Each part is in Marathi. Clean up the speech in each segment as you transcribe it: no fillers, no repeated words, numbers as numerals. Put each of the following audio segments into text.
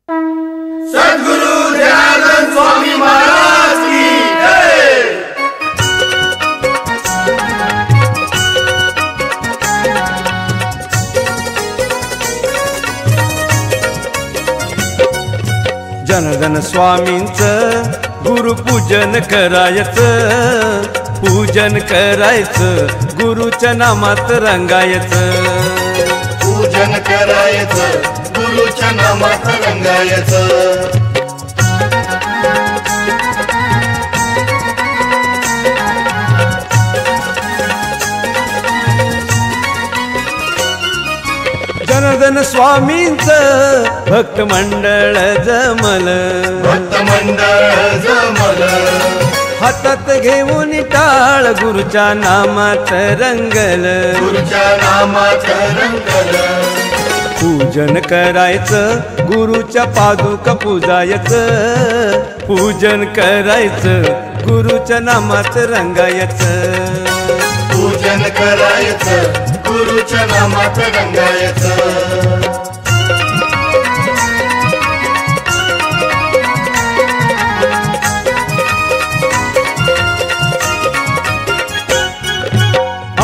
सद्गुरु जनार्दन स्वामी महाराज की जय। जनार्दन स्वामींचं गुरुपूजन करायचं, पूजन करायचं, गुरुच्या नामात रंगायचं, पूजन करायचं, गुरुच्या नामात रंगायचं। जनार्दन स्वामींचं भक्त मंडळ जमल, भक्त मंडळ जमल, हातात घेऊन टाळ गुरुच्या नामात रंगल, गुरुच्या नामात रंगल। पूजन करायचं, गुरुच्या पादुका पूजायचं, पूजन करायचं, गुरुच्या नामात रंगायचं, पूजन करायचं, गुरुच्या नामात रंगायचं।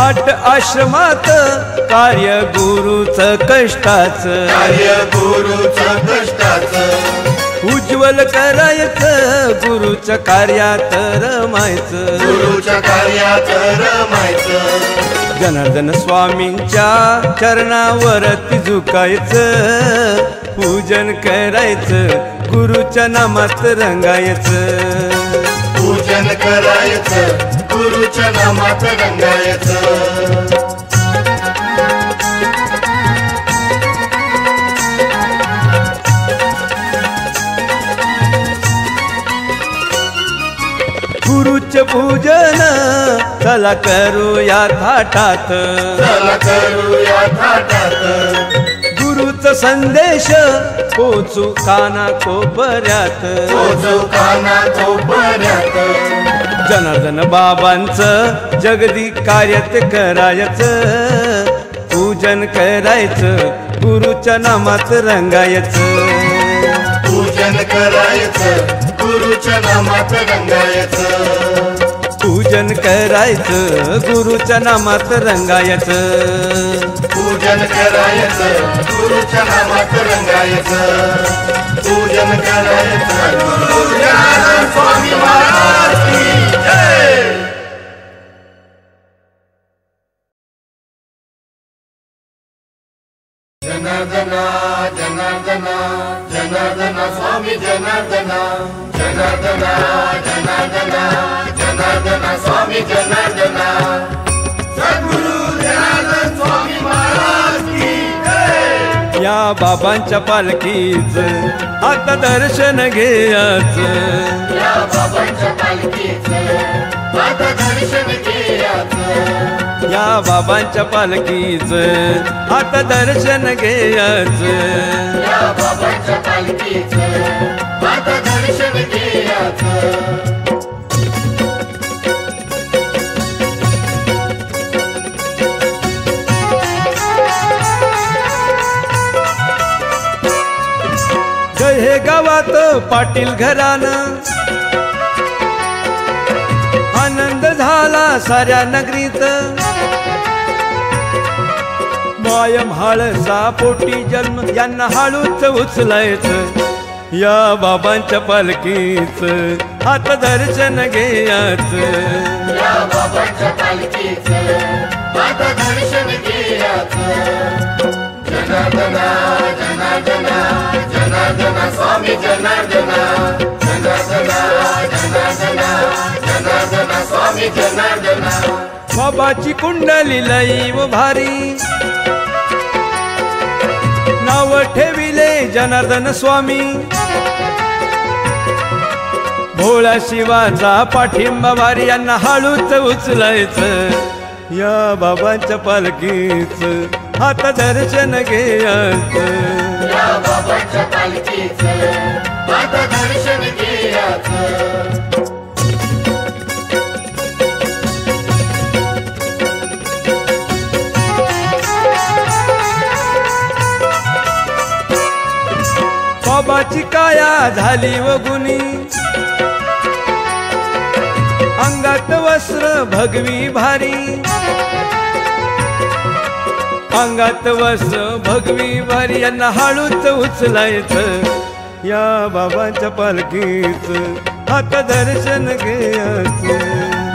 आठ आश्रमात कार्य गुरुचं कष्टाचं, कार्य गुरुचं कष्टाचं, उज्ज्वल करायचं, गुरुच्या कार्यात रमायचं, गुरुच्या कार्यात रमायचं। जनार्दन स्वामींच्या चरणावरती झुकायचं, पूजन करायचं, गुरुच्या नामात रंगायचं, पूजन करायचं, गुरुच्या नामात रंगायचं। गुरुचे पूजन चला करूया थाटात, चला करूया थाटात, गुरुचा संदेश पोचू काना कोपऱ्यात, पोचू काना कोपऱ्यात। जनार्दन बाबांचं जगदी कार्य ते करायचं, पूजन करायचं, गुरुच्या नामात रंगायचं, पूजन करायचं, गुरुच्या नामात रंगायचं, पूजन करायचं, गुरुच्या नामात रंगायचं, पूजन करायचं, गुरुच्या नामात रंगायचं, पूजन करायचं। सद्गुरु जनार्दन स्वामी महाराज की जय। जनार्दना जनार्दना जनार्दना स्वामी जनार्दना, जनार्दना जनार्दना जनार्दना स्वामी जनार्दना। सद्गुरु जनार्दन स्वामी महाराज की जय। या बाबांच्या पालखीच आता दर्शन घ्यायचं, या बाबांच्या पालखीचं आता दर्शन घ्यायचं, या बाबांच्या पालखीच आता दर्शन घ्यायचं, या बाबांच्या पालखीचं आता दर्शन घ्यायचं। हे गावात पाटील घरानं आनंद झाला साऱ्या नगरीत, माय म्हाळसा पोटी जन्म यांना हाळूच उचलायचं, या बाबांच्या पालखीच आता दर्शन घ्यायचं, या बाबांच्या पालखीचं आता दर्शन घ्यायचं। जनार्दना जनार्दना जनार्दना स्वामी जनार्दना, जनार्दना जनार्दना जनार्दना स्वामी जनार्दना। बाबाची कुंडली लई व भारी, नाव ठेविले जनार्दन स्वामी, भोळा शिवाचा पाठिंबा भारी यांना हाळूच उचलायचं, या बाबांच्या पालखीच आता दर्शन घ्यायचं, या बाबांच्या पालखीचं आता दर्शन घ्यायचं। बाबाची काया झाली व गुणी अंगात वस्त्र भगवी भारी अंगात वस्त्र भगवी भारी यांना हळूच उचलायचं या बाबांच्या पालखीच आता दर्शन घ्यायचं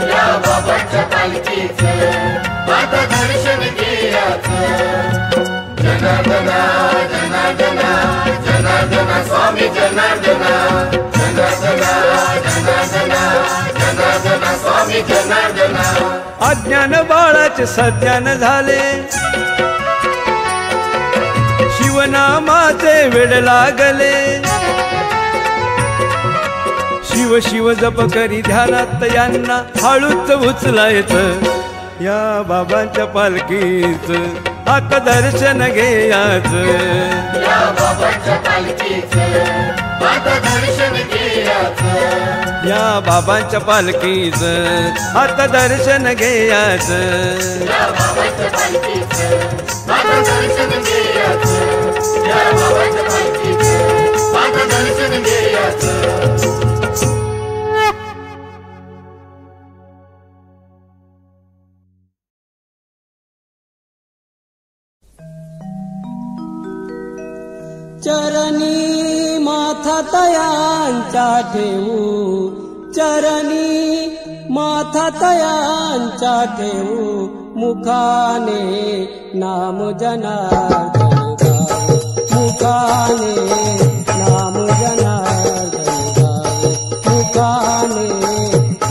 या बाबांच्या पालखीचं आता दर्शन घ्यायचं जनार्दना जनार्दना जनार्दना स्वामी जनार्दना जनार्दना जनार्दना जनार्दना स्वामी जनार्दना अज्ञान बाळाचे सज्ञान झाले शिवनामाचे वेड लागले शिव शिव जप करी ध्यानात यांना हळूच उचलायचं या बाबांच्या पालखीच आता दर्शन घ्यायचं या बाबांच्या पालखीचं आता दर्शन घ्यायचं या बाबांच्या पालखीच आता दर्शन घ्यायचं या बाबांच्या पालखीचं आता दर्शन घ्यायचं या बाबांच्या पालखीचं आता दर्शन घ्यायचं चरणी माथा तयांचा ठेवू चरणी माथा तयांचा ठेवू मुखाने नाम जनार्दन गाऊ मुखाने नाम जनार्दन गाऊ मुखाने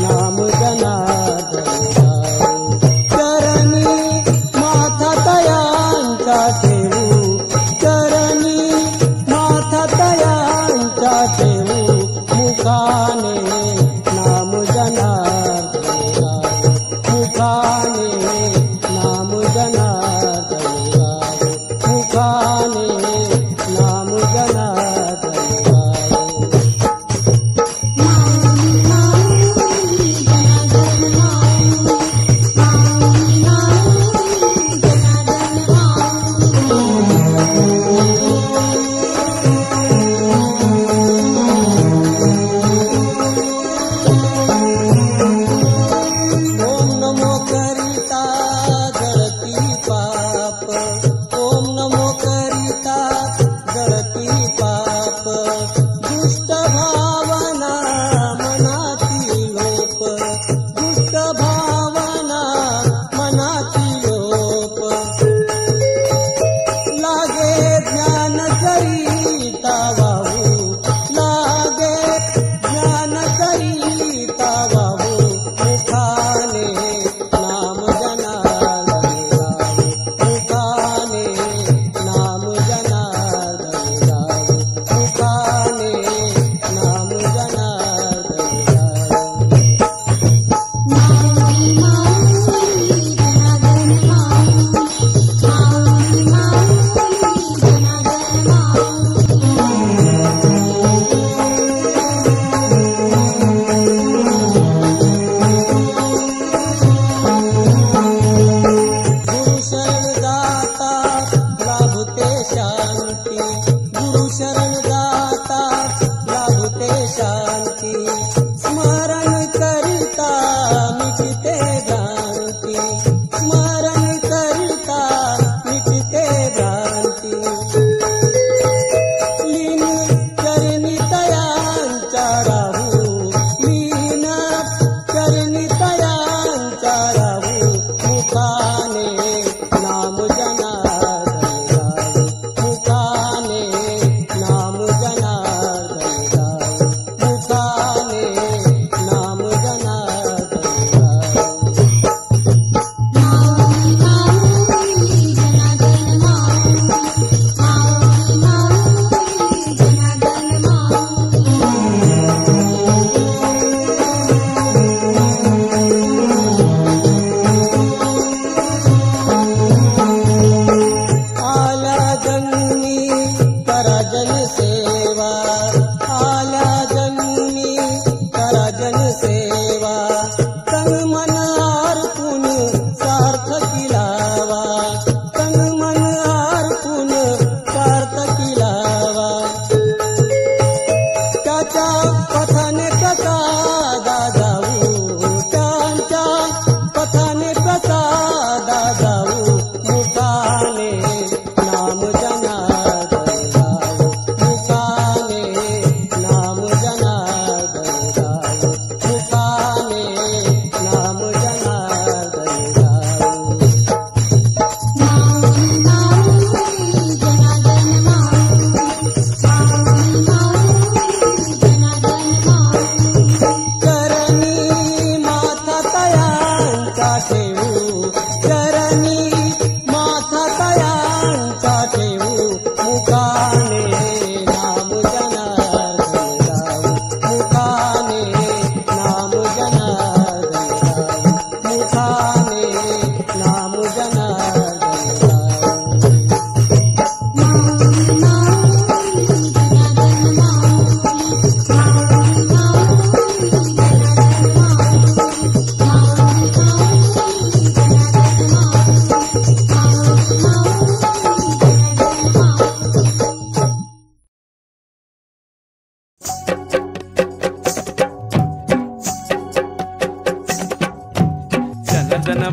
नाम जनार्दन गाऊ चरणी माथा तयांचा ठेवू चरणी माथा तयांचा ठेवू मुखाने नाम जनार्दन गाऊ मुखाने नाम जनार्दन गाऊ मुखाने नाम जनार्दन गाऊ ओम नमो करिता जळती पाप ओम नमो करिता जळती पाप दुष्ट भावना मनाती लोप दुष्ट भावना मनाती लोप लागे ज्ञान करिता वाहू लागे ज्ञान करिता वाहू मुखाने नाम जनार्दन गाऊ मुखाने नाम जनार्दन गाऊ मुखाने नाम जनार्दन गाऊ गुरु शरण दाता लाभते शांती गुरु शरण दाता लाभते शांती स्मरण करिता मिटते भ्रांती स्मरण करिता मिटते भ्रांती लीन चरणी तयांचा राहू लीन चरणी तयांचा राहू मुखाने नाम जनार्दन गाऊ मुखाने नाम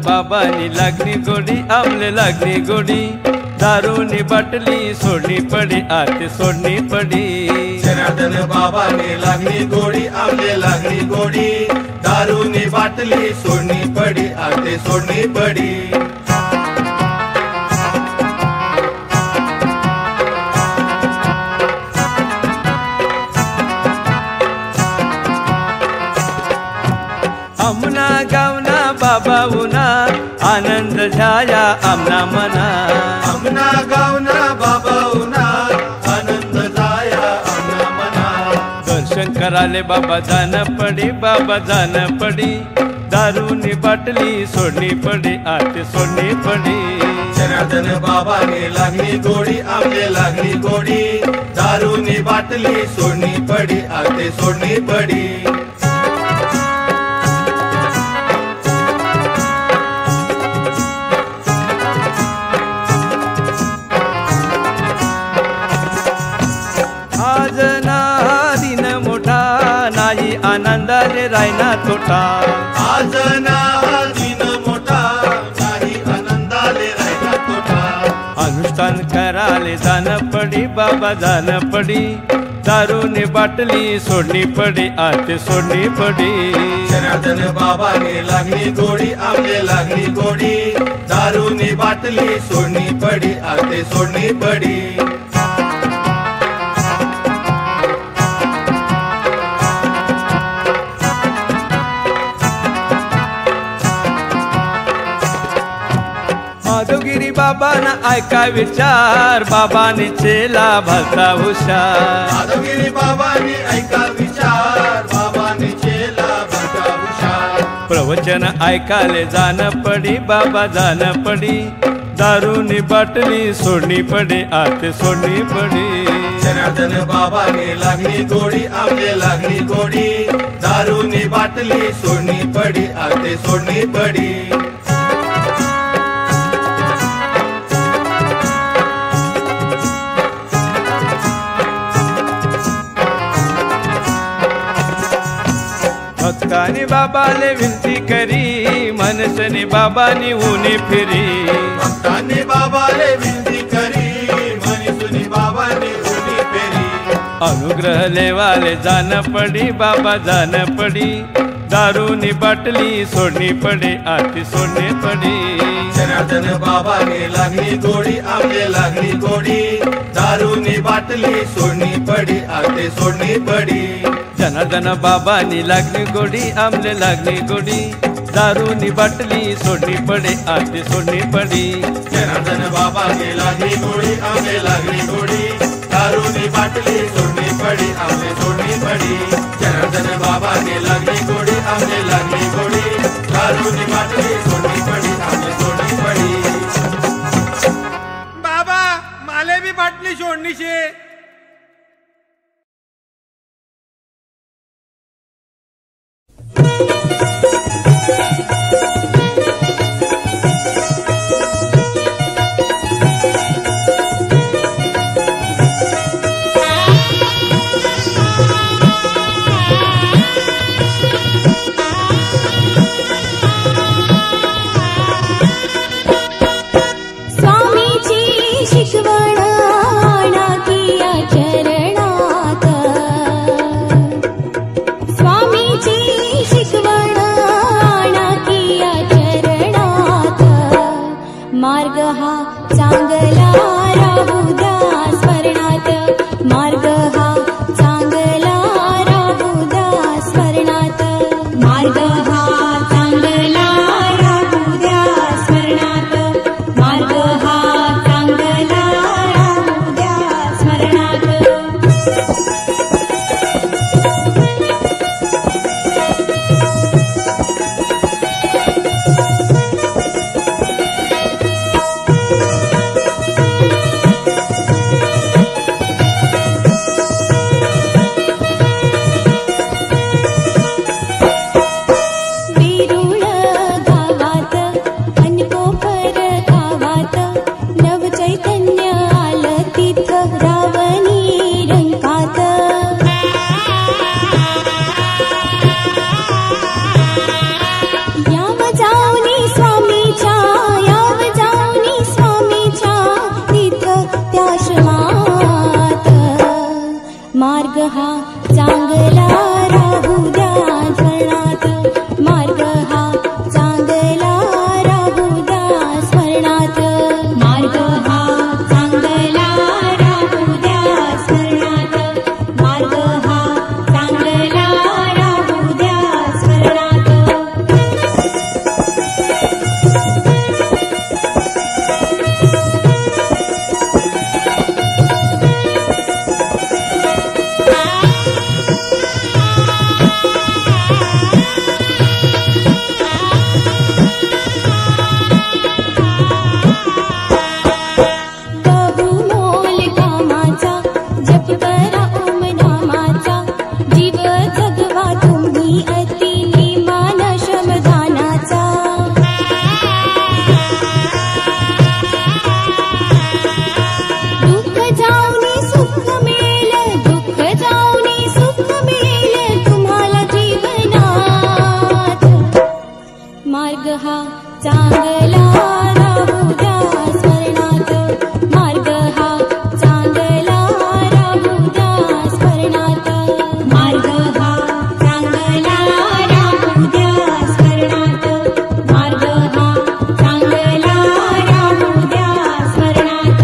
बाबानी लागली गोडी आमले लागली गोडी दारूनी बाटली सोडणी पडी आते सोडणी पडी जनार्दन बाबाने लागली गोडी आमले लागली गोडी दारूनी बाटली सोडणी पडी आते सोडणी पडी आमना गावना बाबा उना आनंद झाया आमना मना आमना गावना बाबा उना आनंद जाया आमना मना दर्शन कराले बाबा जान पडी बाबा जान पडी दारूनी बाटली सोडणी पडी आते सोडणी पडी जनार्दन बाबाने लागली गोडी आमले लागली गोडी दारूनी बाटली सोडणी पडी आते सोडणी पडी आज ना दिन मोठा नाही आनंदाने रायना तोटा आज ना दिन मोठा नाही आनंदाले राहिला तोटा अनुष्ठान कराले जान पडी बाबा जान पडी दारूनी बाटली सोडणी पडी आते सोडणी पडी जनार्दन बाबाने लागली गोडी आमले लागली गोडी दारूनी बाटली सोडणी पडी आते सोडणी पडी माधवगिरी बाबाना ऐका विचार बाबाने चेला भलता हुशार माधवगिरी बाबाने ऐका विचार बाबाने चेला भलता हुशार प्रवचन ऐकाले जान पडी बाबा जान पडी दारूनी बाटली सोडणी पडी आते सोडणी पडी जनार्दन बाबाने लागली गोडी आमले लागली गोडी दारूनी बाटली सोडणी पडी आते सोडणी पडी भक्तानी बाबाले विनती करी मनसनी बाबानी ऊनी फिरी भक्तांनी बाबाले विनती करी मनीसुनी बाबाने उनी फेरी अनुग्रह लेवाले जान पडी बाबा जान पडी दारूनी बाटली सोडणी पडी आती सोडणी पडी जनार्दन बाबाने लागली गोडी आमले लागली गोडी दारूनी बाटली सोडणी पडी आते सोडणी पडी जनार्दन बाबानी लागली गोडी आमले लागली गोडी दारूनी बाटली सोडणी पडी आती सोडणी पडी जनार्दन बाबाने लागली गोडी आमले लागली गोडी दारूनी बाटली सोडणी पडी आमले सोडणी पडी जनार्दन बाबाने लागली गोडी आमले लागली गोडी दारूनी बाटली सोडणी पडी आमले सोडणी पडी बाबा माले भी बाटली सोडणी शे मार्ग हा चांगला राहू द्या स्मरणात, मार्ग हा चांगला राहू द्या स्मरणात, मार्ग हा चांगला राहू द्या स्मरणात, मार्ग हा चांगला राहू द्या स्मरणात. बहुमोल कामाचा जप करा ओम नामाचा, जीव जगवा तुम्ही अति निमान श्रमदानाचा. दुःख जाऊनी सुख मिळेल, दुःख जाऊनी सुख मिळेल तुम्हाला जीवनात. मार्ग हा चांगला राहू द्या स्मरणात, मार्ग हा चांगला राहू द्या स्मरणात, मार्ग हा चांगला राहू द्या स्मरणात, मार्ग हा चांगला राहू द्या स्मरणात.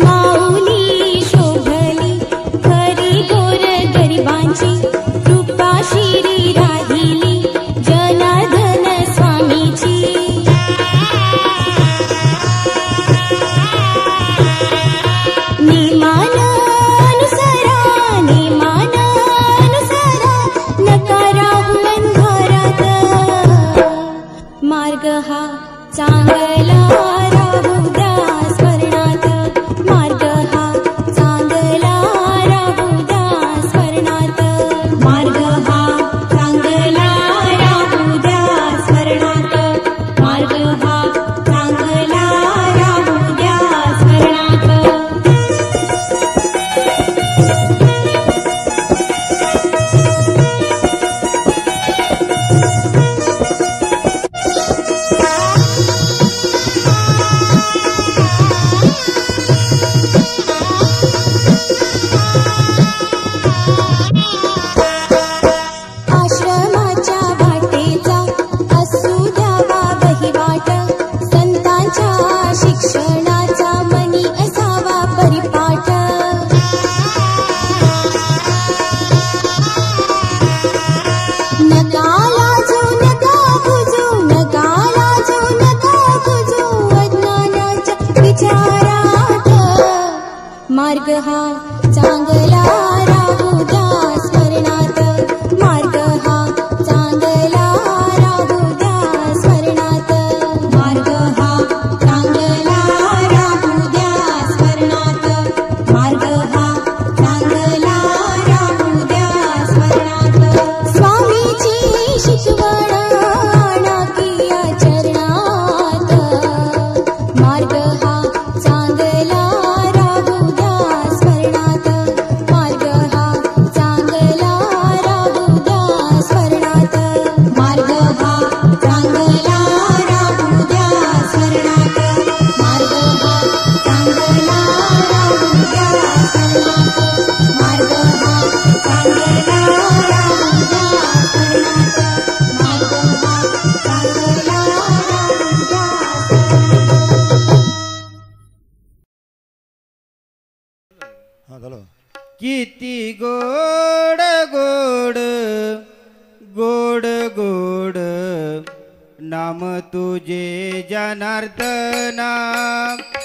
माऊली शोभली खरी गोर गरिबांची, कृपा शिरी राहिली जनार्दन स्वामीची. नियमानुसारा नका राहू अंधारात. मार्ग हा चांगला राहू द्या स्मरणात, मार्ग हा चांगला राहू द्या स्मरणात, मार्ग हा चांगला राहू द्या स्मरणात, मार्ग हा चांगला राहू द्या स्मरणात. आश्रमाच्या वाटेचा असू द्यावा वहिवाट, संतांच्या शिक्षणाचा मनी असावा परिपाठ. नका लाजू नका बुजू, नका लाजू नका बुजू अज्ञानाच्या विचारात. मार्ग हा चांगला राहू द्या स्मरणात, मार्ग हा चांगला राहू द्या स्मरणात, मार्ग हा चांगला राहू द्या स्मरणात, मार्ग हा चांगला राहू द्या स्मरणात. स्वामीची शिकवण आणा की या चरणात, मार्ग हा चांगला राहू द्या स्मरणात, मार्ग हा चांगला राहू द्या स्मरणात, मार्ग हा चांगला राहू द्या स्मरणात, मार्ग हा चांगला राहू द्या स्मरणात, मार्ग हा चांगला राहू द्या स्मरणात, मार्ग हा चांगला राहू द्या. हा झालं. किती गोड गोड गोड गोड नाम तुझे जनार्दना,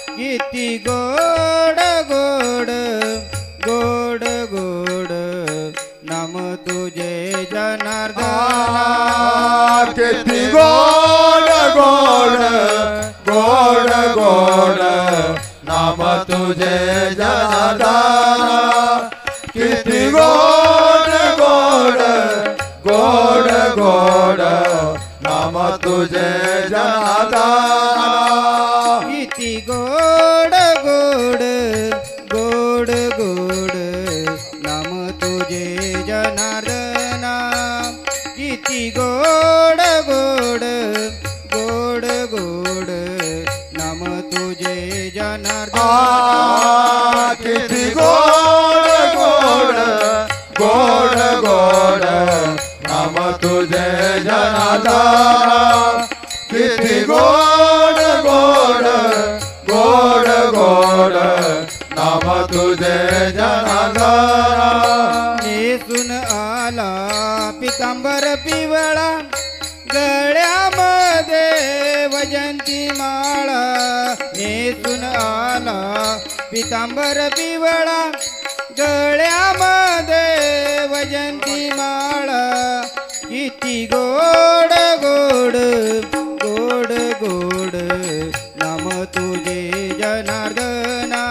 किती गोड गोड गोड गोड नाम तुझे जनार्दना. किती गोड गोड गोड गोड नाम तुझे जनार्दना, किती गोड गोड गोड गोड नाम तुझे जनार्दना. तुझे जनार्दन किती गोड गोड गोड गोड नाम तुझे जनार्दन किती गोड गोड गोड गोड नाम तुझे जनार्दन नेसून आला पितांबर पिवळा गळ्यामध्ये वजंती माळा नेसून आला पितांबर पिवळा गळ्यामध्ये वजंती माळा किती गोड गोड गोड गोड नाम तुझे जनार्दना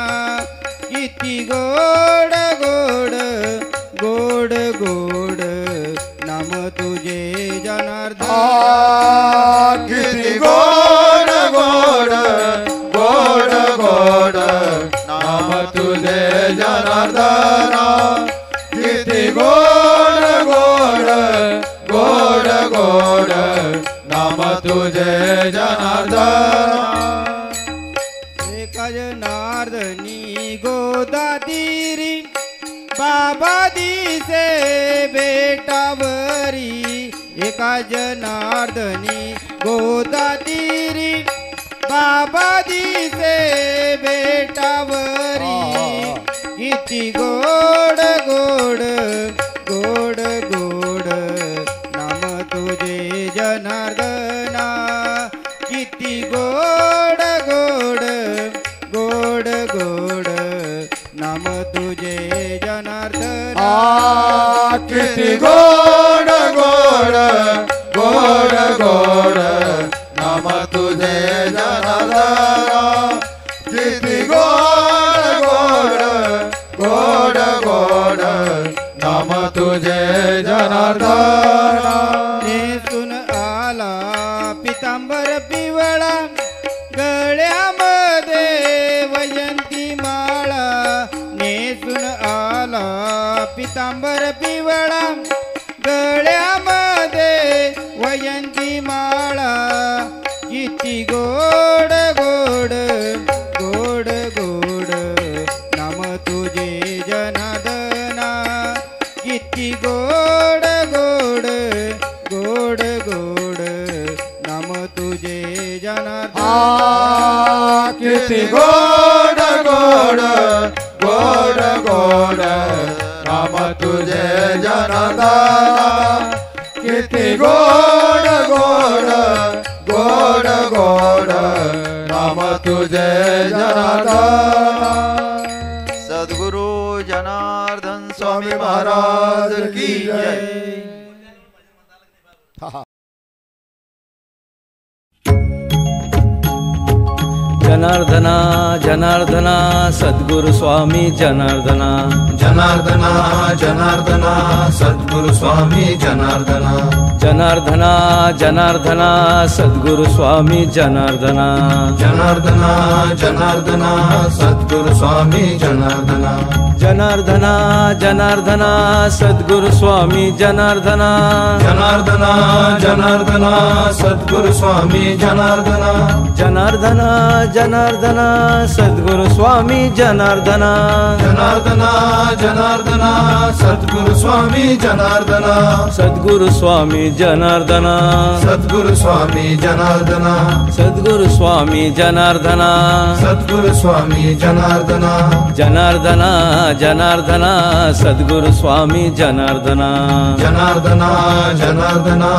किती गोड गोड गोड गोड नाम तुझे जनार्दन किती गोड गोड गोड गोड नाम तुझे जनार्दन किती गोड गोड गोड गोड नाम तुझे जनार्दन एका जनार्दनी गोदातीरी बाबा दिसे बेटावरी एका जनार्दनी गोदातीरी बाबा दिसे बेटावरी किती गोड गोड गोड गोड नाम तुझे जनार्दना किती गोड गोड गोड गोड नाम तुझे जनार्दन किती गोड गोड गोड गोड नाम तुझे जनार्दन किती गोड गोड गोड गोड नाम तुझे जनार्दन नेसून आला पितांबर पिवळा गळ्यामध्ये वजंती माळा नेसून आला पितांबर पिवळा गळ्यामध्ये वजंती माळा किती गोड गोड गोड गोड नाम तुझे जनार्दना किती गोड गोड गोड गोड नाम तुझे जनार्दन किती गोड गोड गोड गोड नाम तुझे जनार्दन किती गोड गोड गोड गोड नाम तुझे जनार्दन सद्गुरु जनार्दन स्वामी महाराज की जय जनार्दना जनार्दना सद्गुरु स्वामी जनार्दना जनार्दना जनार्दना सद्गुरु स्वामी जनार्दना जनार्दना जनार्दना सद्गुरु स्वामी जनार्दना जनार्दना जनार्दना सद्गुरु स्वामी जनार्दना जनार्दना जनार्दना सद्गुरु स्वामी जनार्दना जनार्दना जनार्दना सद्गुरु स्वामी जनार्दना जनार्दना जनार्दना सद्गुरु स्वामी जनार्दना जनार्दना जनार्दना सद्गुरु स्वामी जनार्दना सद्गुरु स्वामी जनार्दना सद्गुरु स्वामी जनार्दना सद्गुरु स्वामी जनार्दना सद्गुरु स्वामी जनार्दना जनार्दना जनार्दना सद्गुरु स्वामी जनार्दना जनार्दना जनार्दना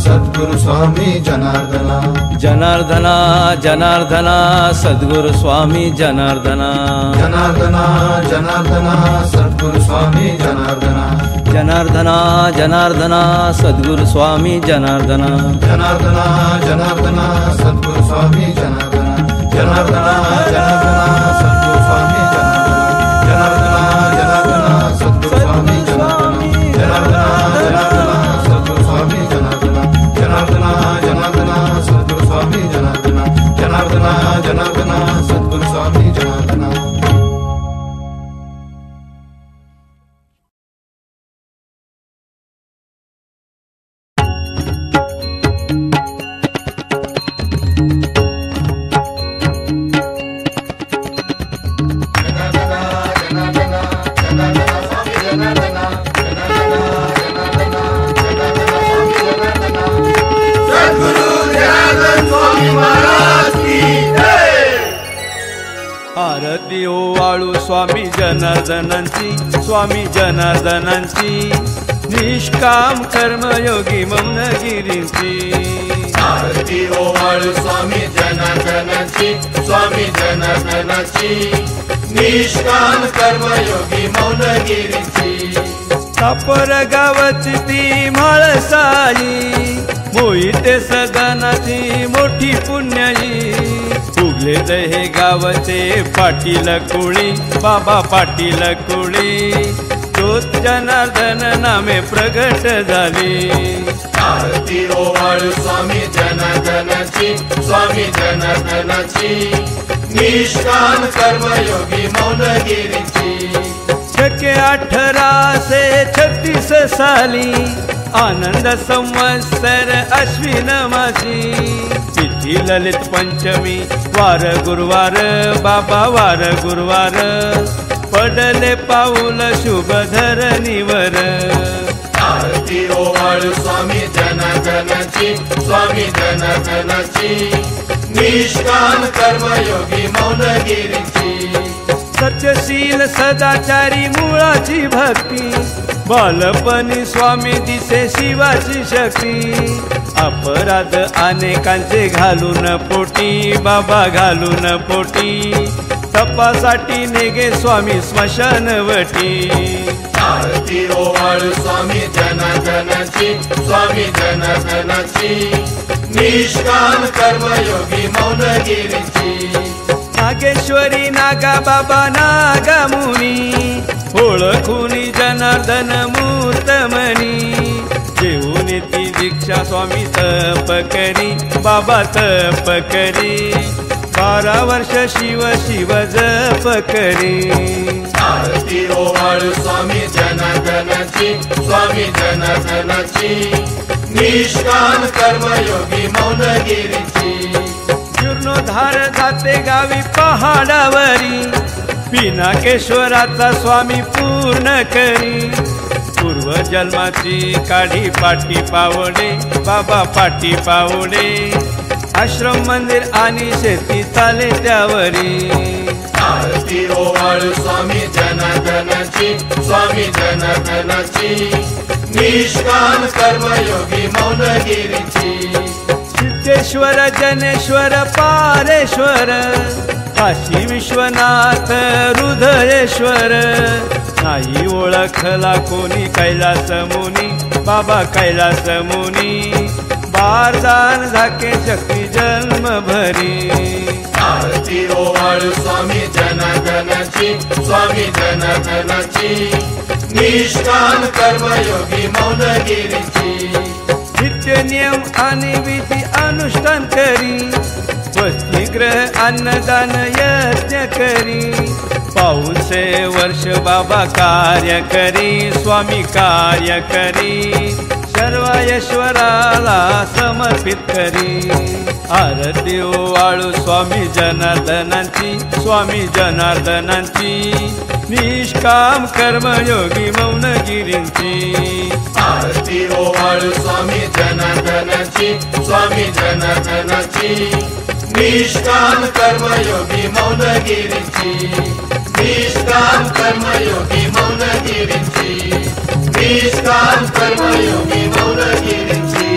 सद्गुरु स्वामी जनार्दना जनार्दना जनार्दना सद्गुरु स्वामी जनार्दना जनार्दना जनार्दना सद्गुरु स्वामी जनार्दना जनार्दना जनार्दना सद्गुरु स्वामी जनार्दना जनार्दना जनार्दना सद्गुरु स्वामी जनार्दना जनार्दना जनार्दना सद्गुरु स्वामी जनार्दना जनार्दना जनार्दना सद्गुरु स्वामी जनार्दना जनार्दना जनार्दना सद्गुरु स्वामी जनार्दना जनार्दना जनार्दना सद्गुरु स्वामी जनार्दना जनार्दना जनार्दना सद्गुरु स्वामी जनार्दना आरती ओवाळू स्वामी जनार्दनांची, स्वामी जनार्दनांची, निष्काम कर्मयोगी मौनगिरींची. आरती ओवाळू स्वामी जनार्दनाची, स्वामी जनार्दनाची, निष्काम कर्मयोगी मौनगिरीची. सापर गावाची ती म्हाळसाई, मोहिते सदनाची मोठी पुण्याई. उगले हे गावचे पाटील कुळी, बाबा पाटील कुळी, तोच जनार्दन नामे प्रगट झाली. आरती ओवाळू स्वामी जनार्दनाची, स्वामी जनार्दनाची, निष्काम कर्मयोगी मौनगिरीची. शके 1836 साली आनंद संवत्सर अश्विन मासी, तिथी ललित पंचमी वार गुरुवार, बाबा वार गुरुवार, पडले पाऊल शुभ धरणीवर. आरती ओवाळू स्वामी जनार्दनाची, स्वामी जनार्दनाची, निष्काम कर्मयोगी मौनगिरीची. सत्यशील सदाचारी मुळाची भक्ती, बालपणी स्वामी दिसे शिवाची शक्ती. अपराध अनेकांचे घालून पोटी, बाबा घालून पोटी, तपासाठी नेगे स्वामी स्मशानवटी. आरती ओवाळू स्वामी जनार्दनाची, स्वामी जनार्दनाची, निष्काम कर्मयोगी मौनगिरीची. नागेश्वरी नागा बाबा नागमुनी, ओळखुनी जनार्दन मूर्तमणी. जेऊन ती दीक्षा स्वामी तप करी, बाबा तप करी, 12 वर्ष शिव शिव जप करी. आरती ओवाळू स्वामी जनार्दनाची, स्वामी जनार्दनाची, निष्काम कर्मयोगी मौनगिरीची. जीर्णोद्धार जाते गावी पहाडावरी, पिनाकेश्वराचा स्वामी पूर्ण करी. पूर्वजन्माची काढी पाठी पावडे, बाबा पाठी पावडे, आश्रम मंदिर आणि शेती चाले त्यावरी. आरती ओवाळू स्वामी जनार्दनाची, स्वामी जनार्दनाची, निष्काम कर्मयोगी मौनगिरीची. सिद्धेश्वर जनेश्वर पारेश्वर, काशी विश्वनाथ हृदयेश्वर. नाही ओळखला कोणी कैलास मुनी, बाबा कैलास मुनी, बारदान झाके शक्ती जन्म भरी. आरती ओवाळू स्वामी जनार्दनाची, स्वामी जनार्दनाची, निष्काम कर्मयोगी मौनगिरीची. नित्य नियम आणि विधी अनुष्ठान करी, वसतिगृह अन्नदान यज्ञ करी. 500 वर्ष बाबा कार्य करी, स्वामी कार्य करी, सर्वेश्वराला समर्पित करी. आरती ओवाळू स्वामी जनार्दनांची, स्वामी जनार्दनांची, निष्काम कर्मयोगी मौनगिरींची. आरती ओवाळू स्वामी जनार्दनाची, स्वामी जनार्दनाची, निष्काम कर्मयोगी मौनगिरीची. निष्काम कर्मयोगी मौनगिरीची, निष्काम कर्मयोगी मौनगिरीची.